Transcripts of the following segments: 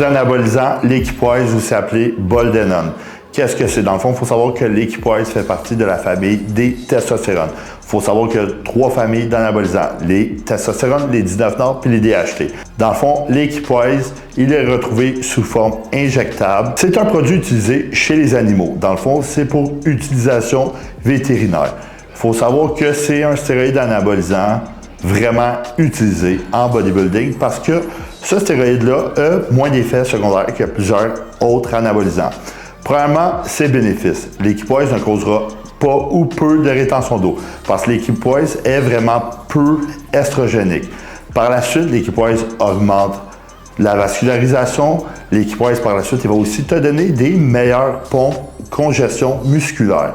anabolisant, l'Equipoise, aussi appelé boldenone. Qu'est-ce que c'est? Dans le fond, il faut savoir que l'Equipoise fait partie de la famille des testostérones. Il faut savoir qu'il y a 3 familles d'anabolisants, les testostérones, les 19-nord puis les DHT. Dans le fond, l'Equipoise, il est retrouvé sous forme injectable. C'est un produit utilisé chez les animaux. Dans le fond, c'est pour utilisation vétérinaire. Il faut savoir que c'est un stéroïde anabolisant vraiment utilisé en bodybuilding parce que ce stéroïde-là a moins d'effets secondaires que plusieurs autres anabolisants. Premièrement, ses bénéfices. L'Equipoise ne causera pas ou peu de rétention d'eau parce que l'Equipoise est vraiment peu estrogénique. Par la suite, l'Equipoise augmente la vascularisation. L'Equipoise, par la suite, il va aussi te donner des meilleurs ponts congestion musculaire.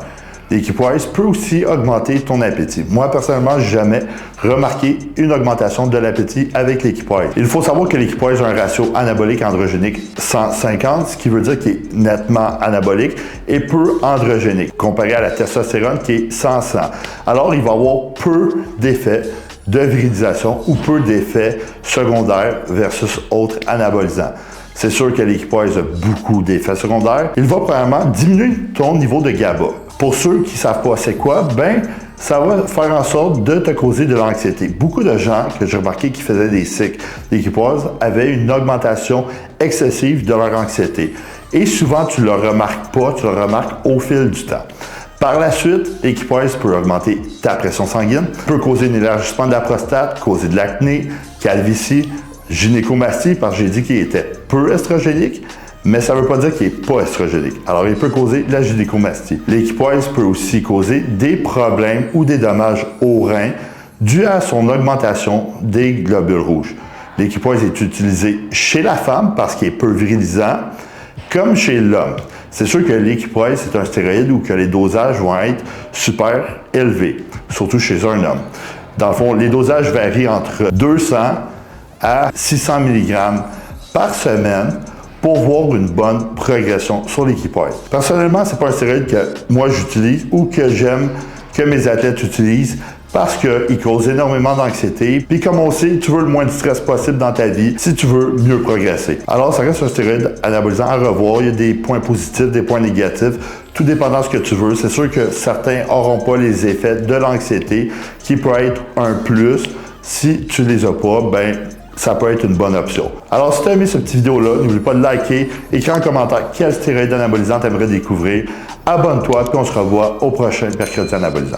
L'Equipoise peut aussi augmenter ton appétit. Moi, personnellement, je n'ai jamais remarqué une augmentation de l'appétit avec l'Equipoise. Il faut savoir que l'Equipoise a un ratio anabolique androgénique 150, ce qui veut dire qu'il est nettement anabolique et peu androgénique, comparé à la testostérone qui est 100-100. Alors, il va avoir peu d'effets de virilisation ou peu d'effets secondaires versus autres anabolisants. C'est sûr que l'Equipoise a beaucoup d'effets secondaires. Il va premièrement diminuer ton niveau de GABA. Pour ceux qui ne savent pas c'est quoi, ben ça va faire en sorte de te causer de l'anxiété. Beaucoup de gens que j'ai remarqué qui faisaient des cycles d'Equipoise avaient une augmentation excessive de leur anxiété. Et souvent, tu ne le remarques pas, tu le remarques au fil du temps. Par la suite, l'Equipoise peut augmenter ta pression sanguine, peut causer un élargissement de la prostate, causer de l'acné, calvitie, gynécomastie, parce que j'ai dit qu'il était peu estrogénique, mais ça ne veut pas dire qu'il n'est pas estrogénique. Alors, il peut causer de la gynécomastie. L'Equipoise peut aussi causer des problèmes ou des dommages aux reins dus à son augmentation des globules rouges. L'Equipoise est utilisé chez la femme parce qu'il est peu virilisant, comme chez l'homme. C'est sûr que l'Equipoise, c'est un stéroïde où que les dosages vont être super élevés, surtout chez un homme. Dans le fond, les dosages varient entre 200 à 600 mg par semaine pour voir une bonne progression sur l'Equipoise. Personnellement, c'est pas un stéroïde que moi j'utilise ou que j'aime que mes athlètes utilisent parce qu'il cause énormément d'anxiété. Puis comme on sait, tu veux le moins de stress possible dans ta vie si tu veux mieux progresser. Alors, ça reste un stéroïde anabolisant à revoir. Il y a des points positifs, des points négatifs, tout dépendant de ce que tu veux. C'est sûr que certains n'auront pas les effets de l'anxiété qui peut être un plus. Si tu les as pas, ben ça peut être une bonne option. Alors, si tu as aimé cette petite vidéo-là, n'oublie pas de liker, écrire en commentaire quel stéroïde anabolisant tu aimerais découvrir. Abonne-toi, puis on se revoit au prochain mercredi anabolisant.